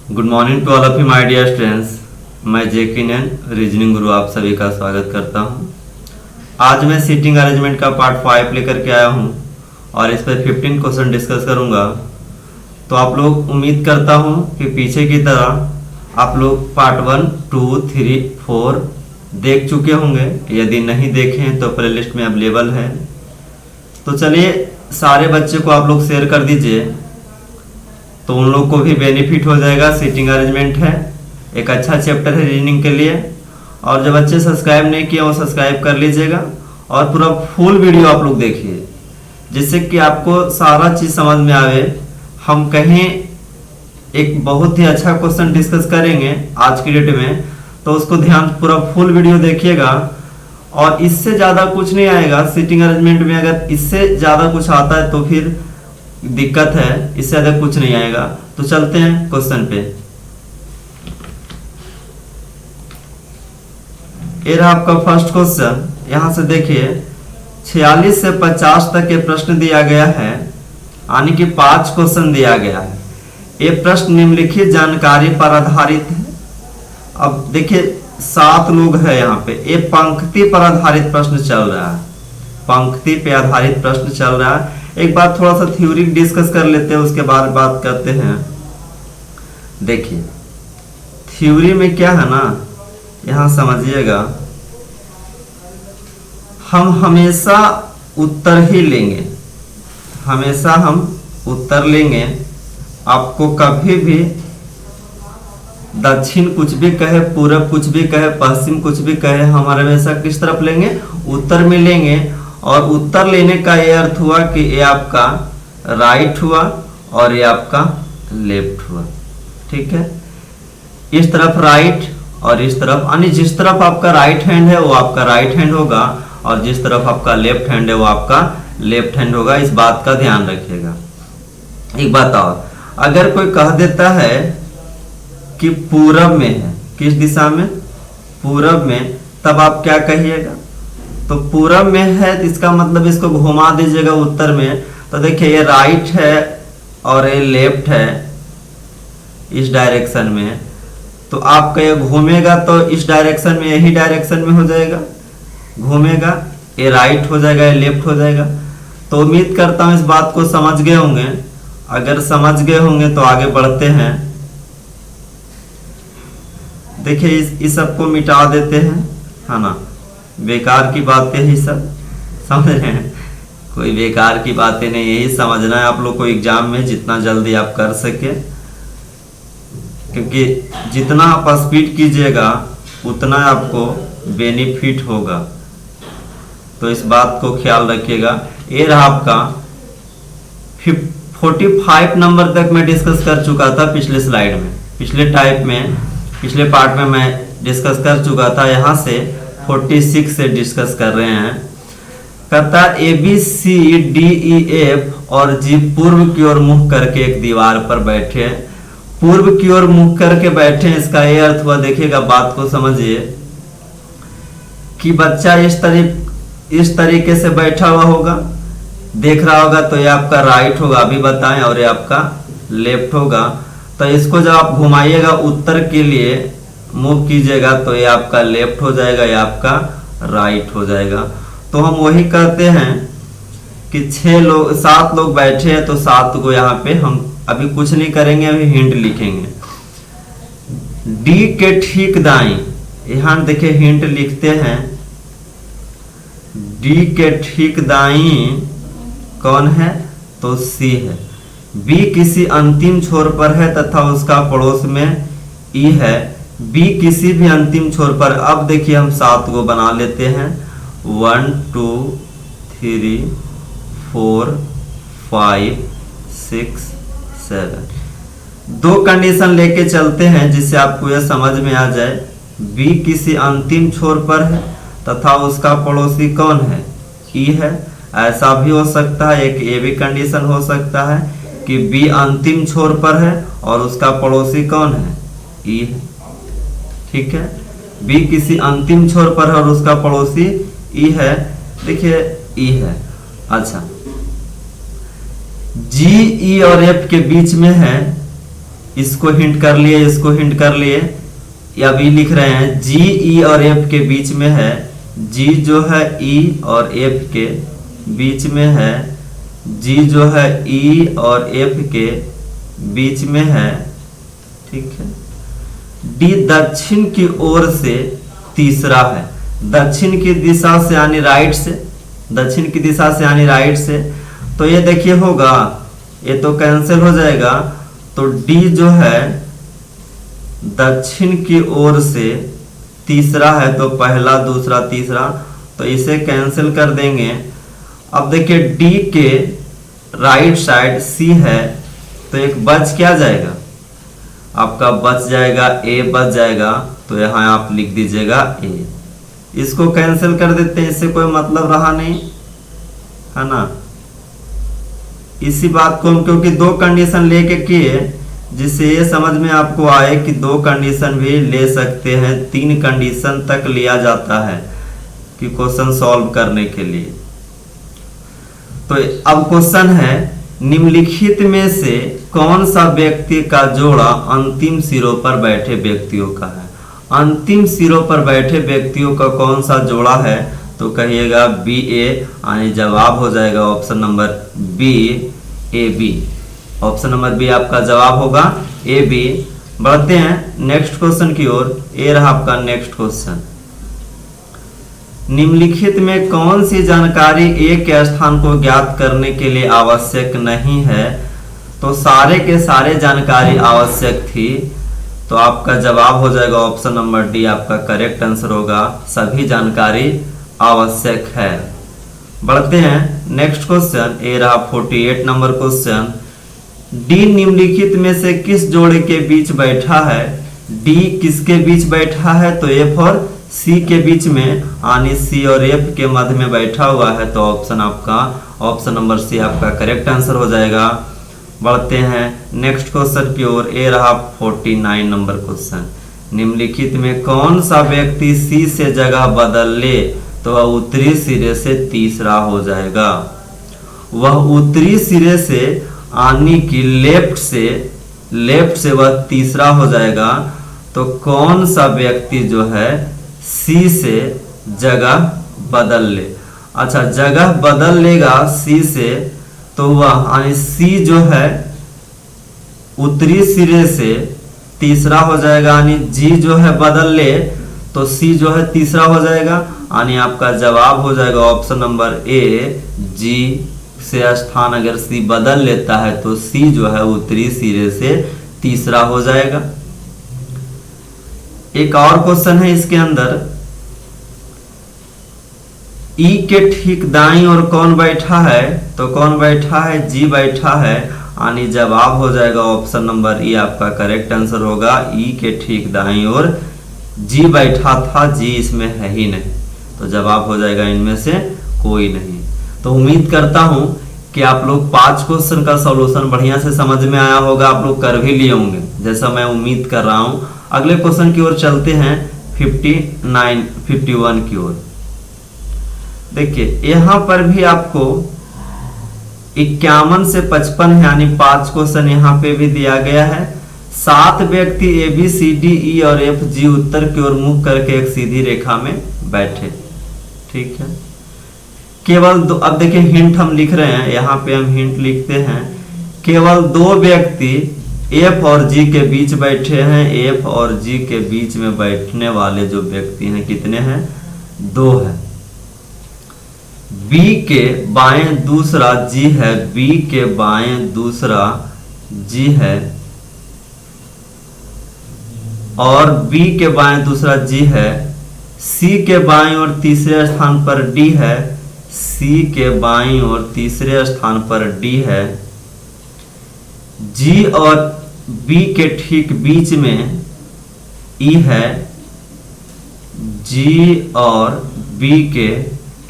Good morning to all of you my dear students. मैं जेकिन reasoning गुरु आप सभी का स्वागत करता हूं। आज मैं सीटिंग अरेंजमेंट का पार्ट 5 लेकर के आया हूं और इस पर 15 क्वेश्चन डिस्कस करूंगा। तो आप लोग उम्मीद करता हूं कि पीछे की तरह आप लोग पार्ट 1, 2, 3, 4 देख चुके होंगे। यदि नहीं देखें तो प्लेलिस्ट में अवेलेबल है। तो चलिए सारे बच्चे को आप लोग शेयर कर दीजिए, तो उन लोग को भी बेनिफिट हो जाएगा। सीटिंग अरेंजमेंट है, एक अच्छा चैप्टर है रीजनिंग के लिए। और जो बच्चे सब्सक्राइब नहीं किए वो सब्सक्राइब कर लीजिएगा और पूरा फुल वीडियो आप लोग देखिए, जिससे कि आपको सारा चीज समझ में आवे। हम कहीं एक बहुत ही अच्छा क्वेश्चन डिस्कस करेंगे आज की डेट में, तो उसको ध्यान पूरा फुल वीडियो देखिएगा। और इससे ज्यादा कुछ नहीं आएगा सीटिंग अरेंजमेंट में। अगर इससे ज्यादा कुछ आता है तो फिर दिक्कत है, इससे ज्यादा कुछ नहीं आएगा। तो चलते हैं क्वेश्चन पे। ये रहा आपका फर्स्ट क्वेश्चन। यहां से देखिए 46 से 50 तक ये प्रश्न दिया गया है, यानी कि 5 क्वेश्चन दिया गया है। ये प्रश्न निम्नलिखित जानकारी पर आधारित है। अब देखिए 7 लोग हैं यहाँ पे। ये पंक्ति पर आधारित प्रश्न चल रहा है, पंक्ति पे आधारित प्रश्न चल रहा है। एक बार थोड़ा सा थ्योरी डिस्कस कर लेते हैं, उसके बाद बात करते हैं। देखिए थ्योरी में क्या है ना, यहां समझिएगा, हम हमेशा उत्तर ही लेंगे, हमेशा हम उत्तर लेंगे। आपको कभी भी दक्षिण कुछ भी कहे, पूरब कुछ भी कहे, पश्चिम कुछ भी कहे, हम हमेशा किस तरफ लेंगे? उत्तर में लेंगे। और उत्तर लेने का ये अर्थ हुआ कि ये आपका राइट हुआ और ये आपका लेफ्ट हुआ। ठीक है, इस तरफ राइट और इस तरफ, यानी जिस तरफ आपका राइट हैंड है वो आपका राइट हैंड होगा और जिस तरफ आपका लेफ्ट हैंड है वो आपका लेफ्ट हैंड होगा। इस बात का ध्यान रखिएगा। एक बात और, अगर कोई कह देता है कि पूरब में है, किस दिशा में? पूरब में, तब आप क्या कहिएगा? तो पूरब में है तो इसका मतलब इसको घुमा दीजिएगा उत्तर में। तो देखिए ये राइट है और ये लेफ्ट है इस डायरेक्शन में, तो आपका ये घूमेगा तो इस डायरेक्शन में, यही डायरेक्शन में हो जाएगा, घूमेगा, ये राइट हो जाएगा, ये लेफ्ट हो जाएगा। तो उम्मीद करता हूं इस बात को समझ गए होंगे। अगर समझ गए होंगे तो आगे बढ़ते हैं। देखिए इस सबको मिटा देते हैं, है ना, बेकार की बातें ही सब, समझ रहे हैं? कोई बेकार की बातें नहीं, यही समझना है आप लोग को एग्जाम में जितना जल्दी आप कर सके, क्योंकि जितना आप स्पीड कीजिएगा उतना आपको बेनिफिट होगा। तो इस बात को ख्याल रखिएगा। ये रहा आपका 45 नंबर तक मैं डिस्कस कर चुका था पिछले स्लाइड में, पिछले पार्ट में मैं डिस्कस कर चुका था। यहाँ से 46 से डिस्कस कर रहे हैं। कहता ABCDEF और G पूर्व की ओर मुख करके एक दीवार पर बैठे। पूर्व की ओर मुख करके बैठे, इसका यह अर्थ हुआ, देखिएगा बात को समझिए, कि बच्चा इस तरीके से बैठा हुआ होगा, देख रहा होगा, तो ये आपका राइट होगा, अभी बताएं, और ये आपका लेफ्ट होगा। तो इसको जब आप घुमाइएगा उत्तर के लिए मूव कीजिएगा तो ये आपका लेफ्ट हो जाएगा, ये आपका राइट हो जाएगा। तो हम वही करते हैं कि 7 लोग बैठे हैं, तो 7 को यहाँ पे हम अभी कुछ नहीं करेंगे, अभी हिंट लिखेंगे। डी के ठीक दाई, यहाँ देखिए हिंट लिखते हैं। डी के ठीक दाई कौन है? तो सी है। बी किसी अंतिम छोर पर है तथा उसका पड़ोस में ई है। बी किसी भी अंतिम छोर पर, अब देखिए हम 7 को बना लेते हैं। 1 2 3 4 5 6 7। 2 कंडीशन लेके चलते हैं जिससे आपको यह समझ में आ जाए। बी किसी अंतिम छोर पर है तथा उसका पड़ोसी कौन है? ई है। ऐसा भी हो सकता है, एक ये भी कंडीशन हो सकता है कि बी अंतिम छोर पर है और उसका पड़ोसी कौन है? ई है। ठीक है, बी किसी अंतिम छोर पर है और उसका पड़ोसी ई है। देखिए ई है। अच्छा, जी ई और एफ के बीच में है इसको हिंट कर लिए, इसको हिंट कर लिए। अब ई लिख रहे हैं जी ई और एफ के बीच में है, जी जो है ई और एफ के बीच में है, जी जो है ई और एफ के बीच में है, ठीक है। डी दक्षिण की ओर से तीसरा है, दक्षिण की दिशा से यानी राइट से, दक्षिण की दिशा से यानी राइट से। तो ये देखिए होगा, ये तो कैंसिल हो जाएगा। तो डी जो है दक्षिण की ओर से तीसरा है, तो पहला दूसरा तीसरा, तो इसे कैंसिल कर देंगे। अब देखिए डी के राइट साइड सी है, तो एक बच क्या जाएगा, आपका बच जाएगा ए बच जाएगा। तो यहाँ आप लिख दीजिएगा ए, इसको कैंसिल कर देते हैं, इससे कोई मतलब रहा नहीं, है ना। इसी बात को हम क्योंकि दो कंडीशन लेके किए, जिससे ये समझ में आपको आए कि दो कंडीशन भी ले सकते हैं, तीन कंडीशन तक लिया जाता है कि क्वेश्चन सॉल्व करने के लिए। तो अब क्वेश्चन है निम्नलिखित में से कौन सा व्यक्ति का जोड़ा अंतिम सिरों पर बैठे व्यक्तियों का है। अंतिम सिरों पर बैठे व्यक्तियों का कौन सा जोड़ा है, तो कहिएगा बी ए, यानी जवाब हो जाएगा option number B A B. Option number B आपका जवाब होगा ए बी। बढ़ते हैं नेक्स्ट क्वेश्चन की ओर। ए रहा आपका नेक्स्ट क्वेश्चन, निम्नलिखित में कौन सी जानकारी ए के स्थान को ज्ञात करने के लिए आवश्यक नहीं है। तो सारे के सारे जानकारी आवश्यक थी, तो आपका जवाब हो जाएगा ऑप्शन नंबर डी, आपका करेक्ट आंसर होगा सभी जानकारी आवश्यक है। बढ़ते हैं नेक्स्ट क्वेश्चन। ए रहा 48 नंबर क्वेश्चन, डी निम्नलिखित में से किस जोड़े के बीच बैठा है। डी किसके बीच बैठा है, तो एफ और सी के बीच में, यानी सी और एफ के मध्य में बैठा हुआ है। तो ऑप्शन आपका ऑप्शन नंबर सी आपका करेक्ट आंसर हो जाएगा। बढ़ते हैं नेक्स्ट क्वेश्चन की ओर। ए रहा 49 नंबर क्वेश्चन, निम्नलिखित में कौन सा व्यक्ति सी से जगह बदल ले तो वह उत्तरी सिरे से तीसरा हो जाएगा। वह उत्तरी सिरे से यानी कि लेफ्ट से वह तीसरा हो जाएगा। तो कौन सा व्यक्ति जो है सी से जगह बदल ले। अच्छा, जगह बदल लेगा सी से, तो वह यानी सी जो है उत्तरी सिरे से तीसरा हो जाएगा, यानी जी जो है बदल ले तो सी जो है तीसरा हो जाएगा, यानी आपका जवाब हो जाएगा ऑप्शन नंबर ए जी से स्थान अगर सी बदल लेता है तो सी जो है उत्तरी सिरे से तीसरा हो जाएगा। एक और क्वेश्चन है इसके अंदर, ई के ठीक दाईं ओर कौन बैठा है, तो कौन बैठा है, जी बैठा है, यानी जवाब हो जाएगा ऑप्शन नंबर ई, आपका करेक्ट आंसर होगा। ई के ठीक दाईं ओर जी बैठा था, जी इसमें है ही नहीं, तो जवाब हो जाएगा इनमें से कोई नहीं। तो उम्मीद करता हूं कि आप लोग 5 क्वेश्चन का सॉल्यूशन बढ़िया से समझ में आया होगा, आप लोग कर भी लिए होंगे जैसा मैं उम्मीद कर रहा हूं। अगले क्वेश्चन की ओर चलते हैं 51 की ओर। देखिए यहां पर भी आपको 51 से 55 यानी 5 क्वेश्चन यहाँ पे भी दिया गया है। 7 व्यक्ति A B C D E और एफ जी उत्तर की ओर मुख करके एक सीधी रेखा में बैठे, ठीक है। केवल दो, अब देखिए हिंट हम लिख रहे हैं, यहाँ पे हम हिंट लिखते हैं, केवल 2 व्यक्ति एफ और जी के बीच बैठे हैं। एफ और जी के बीच में बैठने वाले जो व्यक्ति हैं कितने हैं, 2 हैं। बी के बाएं दूसरा जी है, बी के बाएं दूसरा जी है, और बी के बाएं दूसरा जी है। सी के बाएं और तीसरे स्थान पर डी है, सी के बाईं और तीसरे स्थान पर डी है। जी और बी के ठीक बीच में ई है, जी और बी के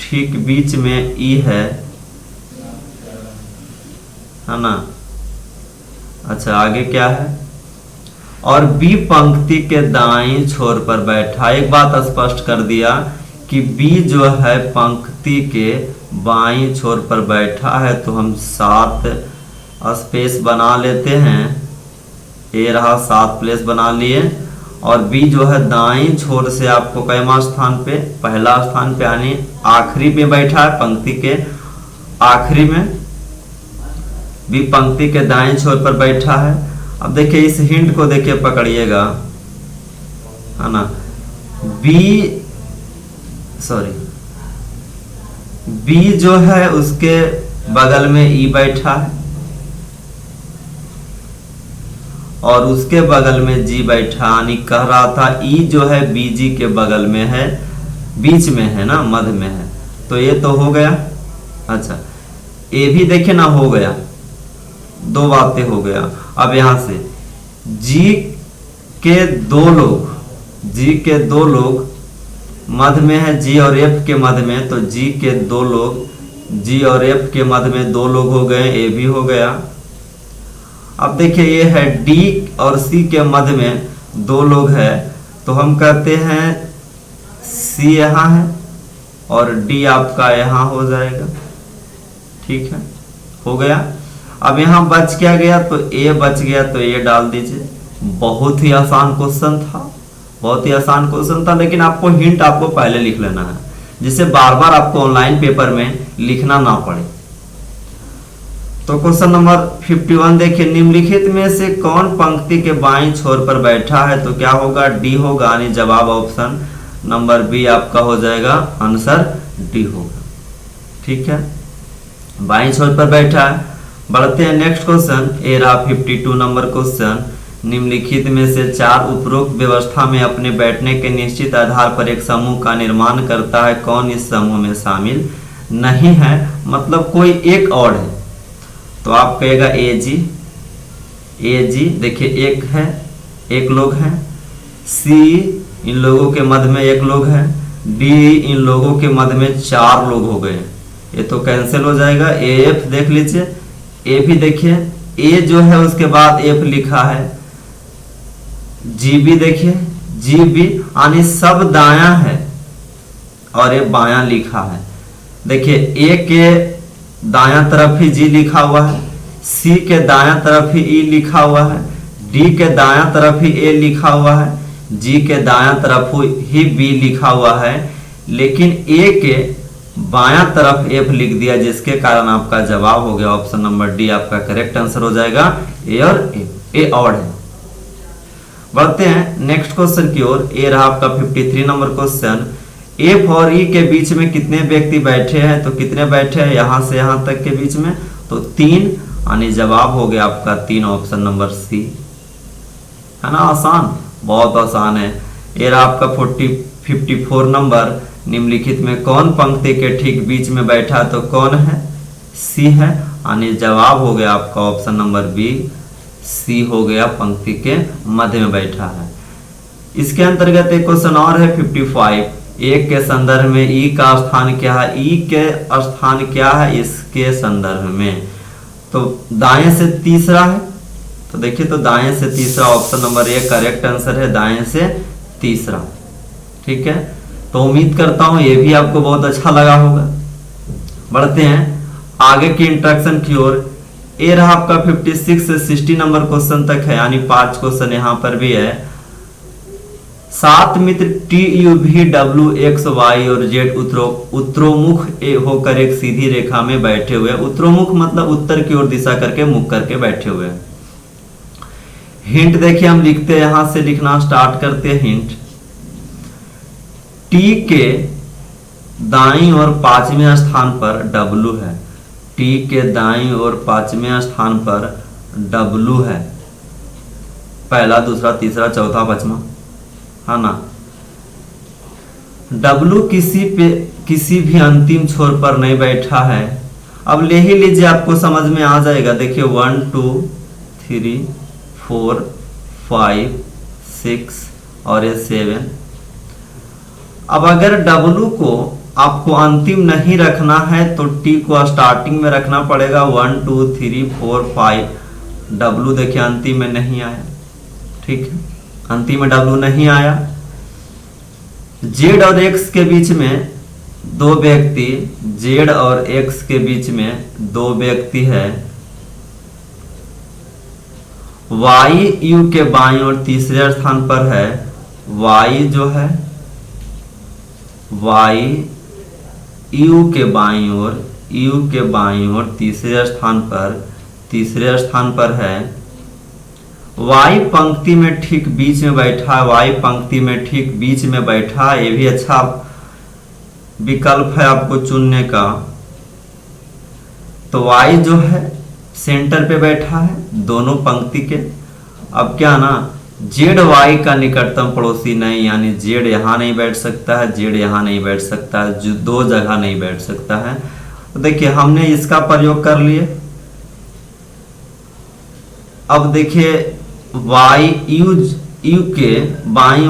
ठीक बीच में ई है ना। अच्छा आगे क्या है, और बी पंक्ति के दाईं छोर पर बैठा। एक बात स्पष्ट कर दिया कि बी जो है पंक्ति के बाईं छोर पर बैठा है, तो हम 7 स्पेस बना लेते हैं। ये रहा 7 प्लेस बना लिए। और बी जो है दाएं छोर से आपको कैमा स्थान पे, पहला स्थान पे यानी आखिरी पे बैठा है, पंक्ति के आखिरी में। बी पंक्ति के दाएं छोर पर बैठा है। अब देखिए इस हिंट को देखिए पकड़िएगा, है ना। बी जो है उसके बगल में ई बैठा है और उसके बगल में जी बैठा, यानी कह रहा था ई जो है बीजी के बगल में है, बीच में है ना, मध्य में है। तो ये तो हो गया। अच्छा ये भी देखे ना, हो गया, 2 बातें हो गया। अब यहां से जी के 2 लोग मध्य में है, जी और एफ के मध्य में, तो जी के 2 लोग, जी और एफ के मध्य में 2 लोग हो गए, ए भी हो गया। अब देखिए ये है डी और सी के मध्य में 2 लोग है, तो हम कहते हैं सी यहाँ है और डी आपका यहाँ हो जाएगा। ठीक है, हो गया। अब यहाँ बच क्या गया, तो ए बच गया, तो ये डाल दीजिए। बहुत ही आसान क्वेश्चन था, बहुत ही आसान क्वेश्चन था, लेकिन आपको हिंट आपको पहले लिख लेना है, जिससे बार बार आपको ऑनलाइन पेपर में लिखना ना पड़े। तो क्वेश्चन नंबर 51 देखिए, निम्नलिखित में से कौन पंक्ति के बाईं छोर पर बैठा है? तो क्या होगा, डी होगा, यानी जवाब ऑप्शन नंबर बी आपका हो जाएगा, आंसर डी होगा। ठीक है, बाईं छोर पर बैठा है। बढ़ते हैं नेक्स्ट क्वेश्चन, ए रहा 52 नंबर क्वेश्चन। निम्नलिखित में से 4 उपरोक्त व्यवस्था में अपने बैठने के निश्चित आधार पर एक समूह का निर्माण करता है, कौन इस समूह में शामिल नहीं है? मतलब कोई एक और है, तो आप कहेगा ए जी देखिए एक है, एक लोग हैं। सी इन लोगों के मध्य में एक लोग है। डी इन लोगों के मध्य में 4 लोग हो गए, ये तो कैंसिल हो जाएगा। ए एफ देख लीजिए, ए भी देखिए, ए जो है उसके बाद एफ लिखा है। जी भी देखिए, जी भी, यानी सब दाया है और ये बाया लिखा है। देखिए ए के दाया तरफ ही जी लिखा हुआ है, सी के दाया तरफ ही ई लिखा हुआ है, डी के दाया तरफ ही ए लिखा हुआ है, जी के दाया तरफ ही बी लिखा हुआ है, लेकिन ए के बाया तरफ एफ लिख दिया, जिसके कारण आपका जवाब हो गया ऑप्शन नंबर डी आपका करेक्ट आंसर हो जाएगा। ए और ए ऑड है। बढ़ते हैं नेक्स्ट क्वेश्चन की ओर, ए रहा आपका 53 नंबर क्वेश्चन। एफ और ई के बीच में कितने व्यक्ति बैठे हैं? तो कितने बैठे हैं यहां से यहां तक के बीच में? तो 3, यानी जवाब हो गया आपका 3 ऑप्शन नंबर सी, है ना। आसान, बहुत आसान है। ये रहा आपका 54 नंबर, निम्नलिखित में कौन पंक्ति के ठीक बीच में बैठा? तो कौन है? सी है, यानी जवाब हो गया आपका ऑप्शन नंबर बी, सी हो गया, पंक्ति के मध्य में बैठा है। इसके अंतर्गत एक क्वेश्चन और है 55, एक के संदर्भ में ई का स्थान क्या है? ई के स्थान क्या है इसके संदर्भ में? तो दाएं से तीसरा है, तो देखिए तो दाएं से तीसरा option number A correct answer है, दाएं से तीसरा। ठीक है, तो उम्मीद करता हूं ये भी आपको बहुत अच्छा लगा होगा। बढ़ते हैं आगे की इंट्रोडक्शन की ओर। ए रहा आपका 56 से 60 नंबर क्वेश्चन तक है, यानी 5 क्वेश्चन यहां पर भी है। 7 मित्र T U V W X Y और जेड उत्तरोमुख होकर एक सीधी रेखा में बैठे हुए। उत्तरोमुख मतलब उत्तर की ओर दिशा करके मुख करके बैठे हुए। हिंट देखिए, हम लिखते हैं, यहां से लिखना स्टार्ट करते हैं। हिंट, टी के दाईं और 5वें स्थान पर डब्लू है। टी के दाईं और 5वें स्थान पर डब्लू है, पहला, दूसरा, तीसरा, चौथा, 5वां, है ना। डब्लू किसी भी अंतिम छोर पर नहीं बैठा है। अब ले ही लीजिए, आपको समझ में आ जाएगा। देखिए 1 2 3 4 5 6 और ये 7। अब अगर डब्लू को आपको अंतिम नहीं रखना है तो टी को स्टार्टिंग में रखना पड़ेगा। 1 2 3 4 5। डब्लू देखिए अंतिम में नहीं आया, ठीक है, अंतिम में डब्लू नहीं आया। जेड और एक्स के बीच में 2 व्यक्ति, जेड और एक्स के बीच में 2 व्यक्ति है y u के बाईं ओर तीसरे स्थान पर है, y जो है y u के बाईं ओर तीसरे स्थान पर है। y पंक्ति में ठीक बीच में बैठा है, y पंक्ति में ठीक बीच में बैठा है, ये भी अच्छा विकल्प है आपको चुनने का। तो y जो है सेंटर पे बैठा है दोनों पंक्ति के। अब क्या ना, जेड वाई का निकटतम पड़ोसी नहीं, यानी जेड यहाँ नहीं बैठ सकता है, जेड यहाँ नहीं बैठ सकता है, जो दो जगह नहीं बैठ सकता है। तो देखिए हमने इसका प्रयोग कर लिए। अब देखिए वाई यू के बाईं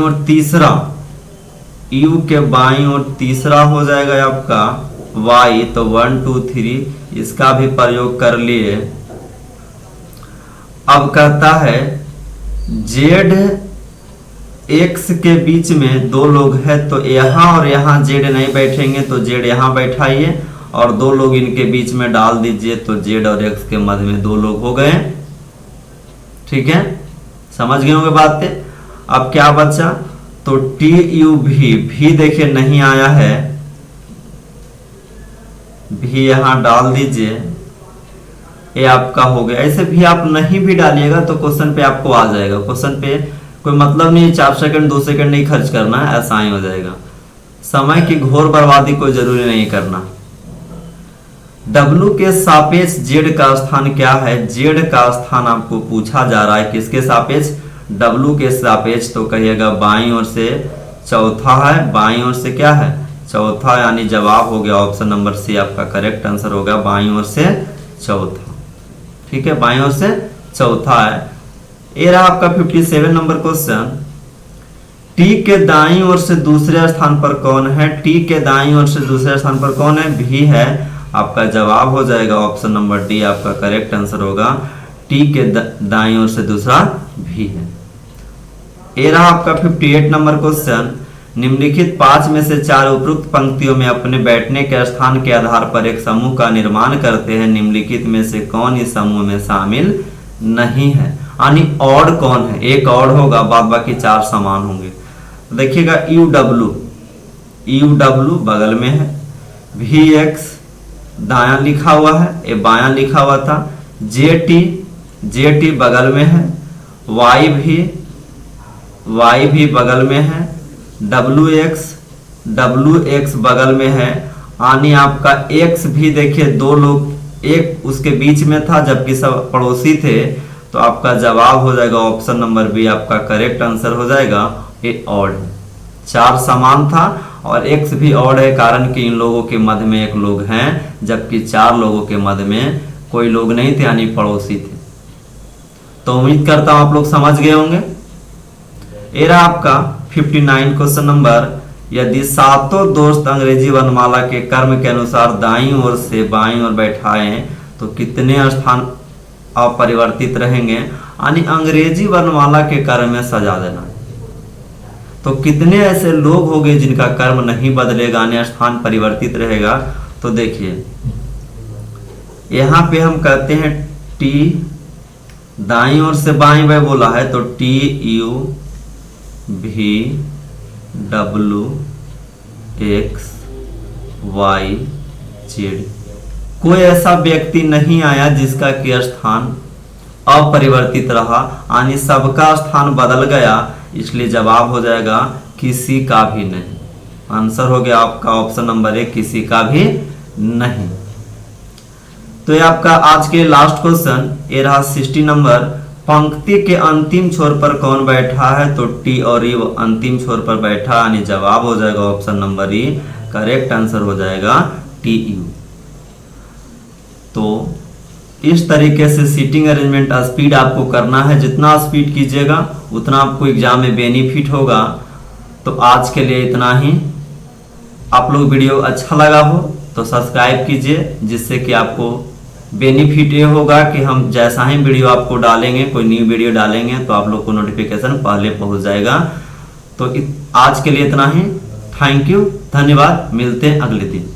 ओर तीसरा हो जाएगा आपका y, तो 1 2 3 इसका भी प्रयोग कर लिए। अब कहता है जेड एक्स के बीच में दो लोग हैं, तो यहाँ और यहाँ जेड नहीं बैठेंगे, तो जेड यहाँ बैठाइए और दो लोग इनके बीच में डाल दीजिए, तो जेड और एक्स के मध्य में दो लोग हो गए। ठीक है, समझ गए होंगे बात पे। अब क्या बचा, तो टी यू भी देखिए नहीं आया है, भी यहां डाल दीजिए, ये आपका हो गया। ऐसे भी आप नहीं भी डालिएगा तो क्वेश्चन पे आपको आ जाएगा। क्वेश्चन पे कोई मतलब नहीं 4 सेकंड 2 सेकंड नहीं खर्च करना है, ऐसा ही हो जाएगा। समय की घोर बर्बादी कोई जरूरी नहीं करना। W के सापेक्ष जेड का स्थान क्या है, जेड का स्थान आपको पूछा जा रहा है किसके सापेक्ष, W के सापेक्ष। तो कहिएगा बाईं ओर से चौथा है, बाईं ओर से क्या है चौथा, यानी जवाब हो गया ऑप्शन नंबर सी आपका करेक्ट आंसर होगा, बाईं ओर से चौथा। ठीक है, बाईं ओर से चौथा है। ये रहा आपका 57 नंबर क्वेश्चन। टी के दाईं ओर से दूसरे स्थान पर कौन है, टी के दाईं ओर से दूसरे स्थान पर कौन है, भी है। आपका जवाब हो जाएगा ऑप्शन नंबर डी आपका करेक्ट आंसर होगा, टी के दाईं ओर से दूसरा भी है। ये रहा आपका 58 नंबर क्वेश्चन। निम्नलिखित 5 में से 4 उपरोक्त पंक्तियों में अपने बैठने के स्थान के आधार पर एक समूह का निर्माण करते हैं, निम्नलिखित में से कौन इस समूह में शामिल नहीं है। यानी ऑड कौन है, एक ऑड होगा, बाद बाकी 4 समान होंगे। देखिएगा यू डब्ल्यू बगल में है, वी एक्स दायां लिखा हुआ है, ये बायां लिखा हुआ था, जे टी बगल में है, वाई भी बगल में है, डब्ल्यू एक्स बगल में है। यानी आपका एक्स भी देखिए दो लोग एक उसके बीच में था जबकि सब पड़ोसी थे, तो आपका जवाब हो जाएगा ऑप्शन नंबर बी आपका करेक्ट आंसर हो जाएगा। ये ऑड है, 4 समान था और एक्स भी ऑड है, कारण कि इन लोगों के मध्य में एक लोग हैं जबकि 4 लोगों के मध्य में कोई लोग नहीं थे, यानी पड़ोसी थे। तो उम्मीद करता हूं आप लोग समझ गए होंगे। ये रहा आपका 59 क्वेश्चन नंबर। यदि सातों दोस्त अंग्रेजी वर्णमाला के क्रम के अनुसार दाईं ओर से बाईं ओर बैठाएं तो कितने स्थान अपरिवर्तित रहेंगे, यानी अंग्रेजी वर्णमाला के क्रम में सजा देना। तो कितने ऐसे लोग होंगे जिनका कर्म नहीं बदलेगा, यानी स्थान परिवर्तित रहेगा। तो देखिए यहां पे हम कहते हैं टी दाईं ओर से बाईं बाएं बोला है, तो टी यू भी डब्ल्यू एक्स वाई जेड, कोई ऐसा व्यक्ति नहीं आया जिसका कि स्थान अपरिवर्तित रहा, यानी सबका स्थान बदल गया, इसलिए जवाब हो जाएगा किसी का भी नहीं। आंसर हो गया आपका ऑप्शन नंबर 1 किसी का भी नहीं। तो ये आपका आज के लास्ट क्वेश्चन, ये रहा 60 नंबर। पंक्ति के अंतिम छोर पर कौन बैठा है, तो टी और यू अंतिम छोर पर बैठा, यानी जवाब हो जाएगा ऑप्शन नंबर ई करेक्ट आंसर हो जाएगा टी यू। तो इस तरीके से सीटिंग अरेंजमेंट स्पीड आपको करना है, जितना स्पीड कीजिएगा उतना आपको एग्जाम में बेनिफिट होगा। तो आज के लिए इतना ही। आप लोग वीडियो अच्छा लगा हो तो सब्सक्राइब कीजिए, जिससे कि आपको बेनिफिट ये होगा कि हम जैसा ही वीडियो आपको डालेंगे, कोई न्यू वीडियो डालेंगे तो आप लोग को नोटिफिकेशन पहले पहुंच जाएगा। तो आज के लिए इतना ही। थैंक यू, धन्यवाद, मिलते हैं अगले दिन।